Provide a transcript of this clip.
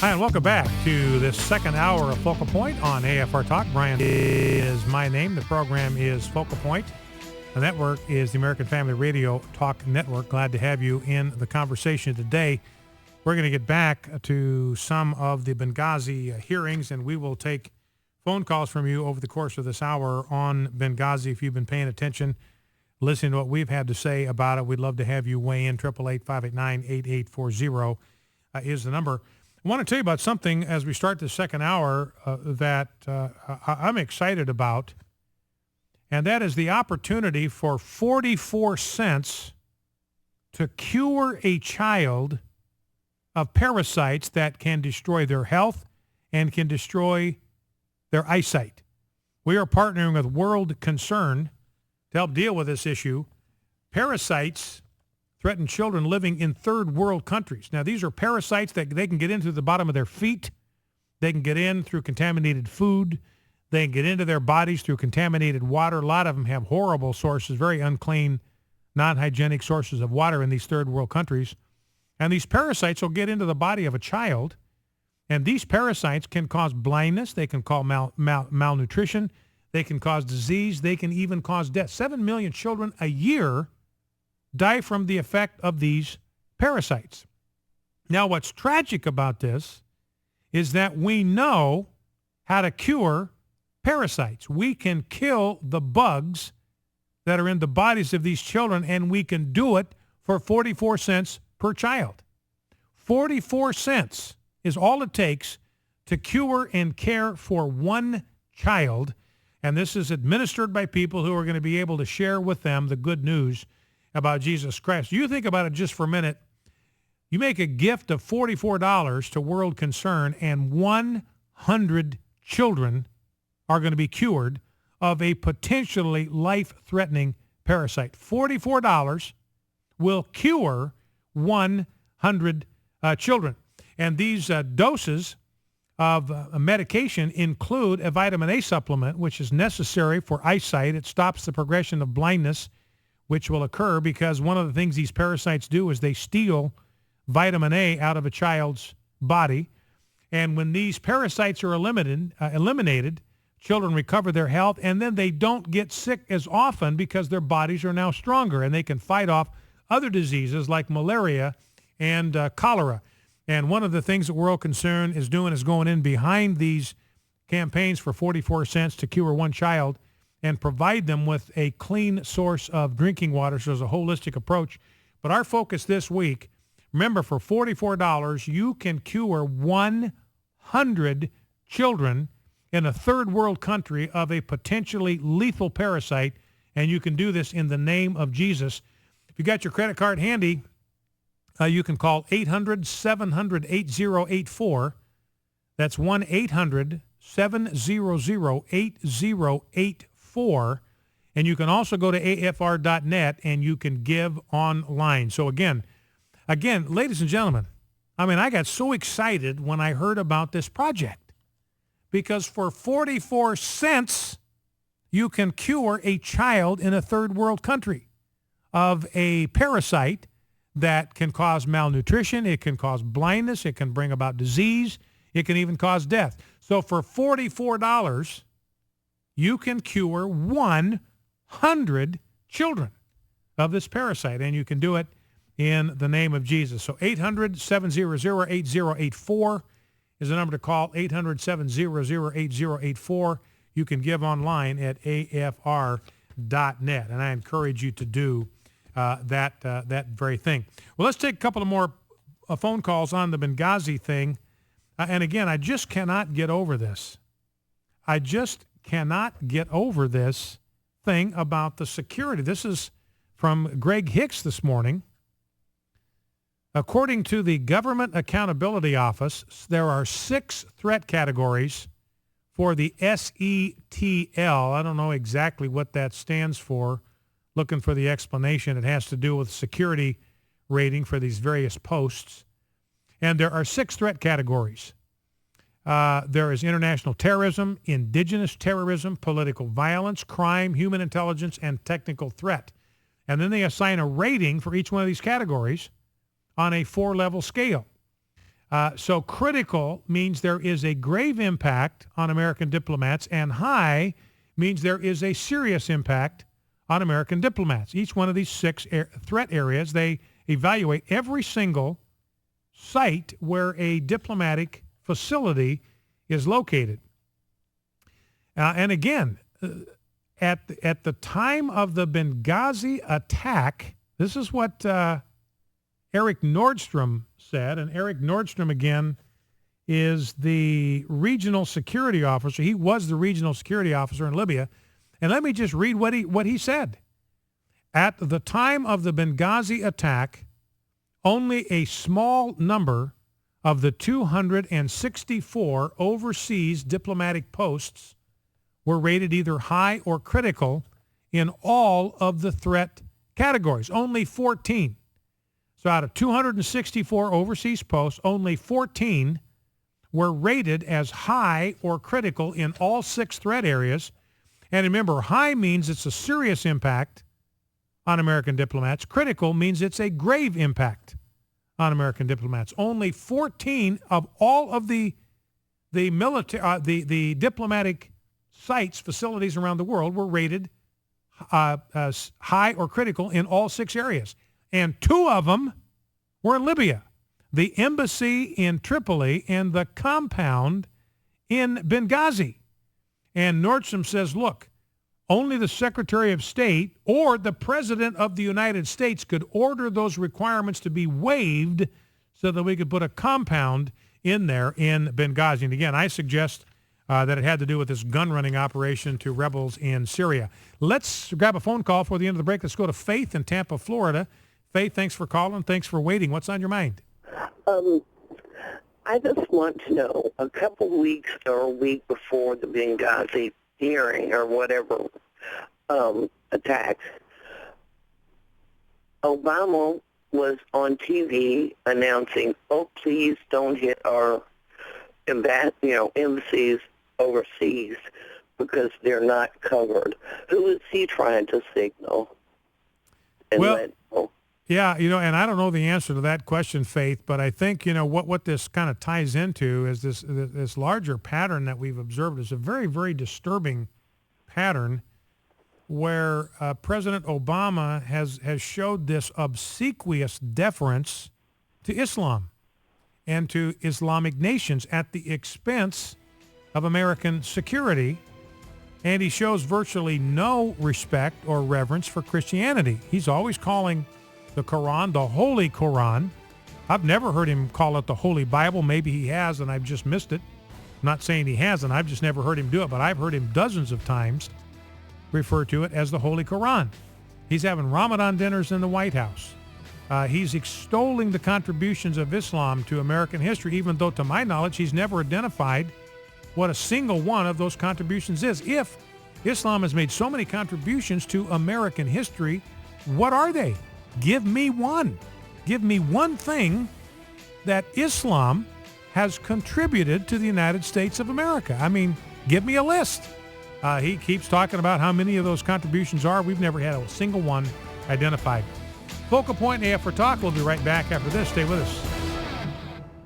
Hi, and welcome back to this second hour of Focal Point on AFR Talk. Brian is my name. The program is Focal Point. The network is the American Family Radio Talk Network. Glad to have you in the conversation today. We're going to get back to some of the Benghazi hearings, and we will take phone calls from you over the course of this hour on Benghazi. If you've been paying attention, listening to what we've had to say about it, we'd love to have you weigh in. 888-589-8840 is the number. I want to tell you about something as we start the second hour that I'm excited about, and that is the opportunity for 44 cents to cure a child of parasites that can destroy their health and can destroy their eyesight. We are partnering with World Concern to help deal with this issue. Parasites threaten children living in third world countries. Now, these are parasites that they can get into the bottom of their feet. They can get in through contaminated food. They can get into their bodies through contaminated water. A lot of them have horrible sources, very unclean, non-hygienic sources of water in these third world countries. And these parasites will get into the body of a child, and these parasites can cause blindness. They can cause malnutrition. They can cause disease. They can even cause death. 7 million children a year die from the effect of these parasites. Now, what's tragic about this is that we know how to cure parasites. We can kill the bugs that are in the bodies of these children, and we can do it for 44 cents per child. 44 cents is all it takes to cure and care for one child, and this is administered by people who are going to be able to share with them the good news about Jesus Christ. You think about it just for a minute. You make a gift of $44 to World Concern, and 100 children are going to be cured of a potentially life-threatening parasite. $44 will cure 100 children. And these doses of medication include a vitamin A supplement, which is necessary for eyesight. It stops the progression of blindness, which will occur because one of the things these parasites do is they steal vitamin A out of a child's body. And when these parasites are eliminated, children recover their health, and then they don't get sick as often because their bodies are now stronger, and they can fight off other diseases like malaria and cholera. And one of the things that World Concern is doing is going in behind these campaigns for 44 cents to cure one child and provide them with a clean source of drinking water. So there's a holistic approach. But our focus this week, remember, for $44, you can cure 100 children in a third world country of a potentially lethal parasite, and you can do this in the name of Jesus. If you got your credit card handy, you can call 800-700-8084. That's 1-800-700-8084. And you can also go to afr.net and you can give online. So again, ladies and gentlemen, I got so excited when I heard about this project, because for 44 cents, you can cure a child in a third world country of a parasite that can cause malnutrition. It can cause blindness. It can bring about disease. It can even cause death. So for $44, you can cure 100 children of this parasite, and you can do it in the name of Jesus. So 800-700-8084 is the number to call, 800-700-8084. You can give online at afr.net, and I encourage you to do that very thing. Well, let's take a couple of more phone calls on the Benghazi thing. And again, I just cannot get over this. I just cannot get over this thing about the security. This is from Greg Hicks this morning. According to the Government Accountability Office, there are 6 threat categories for the SETL. I don't know exactly what that stands for. Looking for the explanation. It has to do with security rating for these various posts. And there are 6 threat categories. There is international terrorism, indigenous terrorism, political violence, crime, human intelligence, and technical threat. And then they assign a rating for each one of these categories on a 4-level scale. So critical means there is a grave impact on American diplomats, and high means there is a serious impact on American diplomats. Each one of these 6 threat areas, they evaluate every single site where a diplomatic facility is located. And again, at the time of the Benghazi attack, this is what Eric Nordstrom said, and Eric Nordstrom, again, is the regional security officer. He was the regional security officer in Libya. And let me just read what he said. At the time of the Benghazi attack, only a small number of the 264 overseas diplomatic posts were rated either high or critical in all of the threat categories. Only 14. So out of 264 overseas posts, only 14 were rated as high or critical in all 6 threat areas. And remember, high means it's a serious impact on American diplomats. Critical means it's a grave impact on American diplomats. Only 14 of all of the diplomatic sites, facilities around the world were rated as high or critical in all 6 areas. And 2 of them were in Libya, the embassy in Tripoli and the compound in Benghazi. And Nordstrom says, look, only the Secretary of State or the President of the United States could order those requirements to be waived so that we could put a compound in there in Benghazi. And again, I suggest that it had to do with this gun-running operation to rebels in Syria. Let's grab a phone call for the end of the break. Let's go to Faith in Tampa, Florida. Faith, thanks for calling. Thanks for waiting. What's on your mind? I just want to know, a couple weeks or a week before the Benghazi hearing or whatever attack, Obama was on TV announcing, "Oh, please don't hit our embassies overseas because they're not covered." Who is he trying to signal? Yeah, and I don't know the answer to that question, Faith, but I think, what this kind of ties into is this larger pattern that we've observed is a very, very disturbing pattern where President Obama has showed this obsequious deference to Islam and to Islamic nations at the expense of American security, and he shows virtually no respect or reverence for Christianity. He's always calling the Quran the Holy Quran. I've never heard him call it the Holy Bible. Maybe he has, and I've just missed it. I'm not saying he hasn't. I've just never heard him do it, but I've heard him dozens of times refer to it as the Holy Quran. He's having Ramadan dinners in the White House. He's extolling the contributions of Islam to American history, even though, to my knowledge, he's never identified what a single one of those contributions is. If Islam has made so many contributions to American history, what are they? Give me one. Give me one thing that Islam has contributed to the United States of America. I mean, give me a list. He keeps talking about how many of those contributions are. We've never had a single one identified. Focal Point AF for Talk. We'll be right back after this. Stay with us.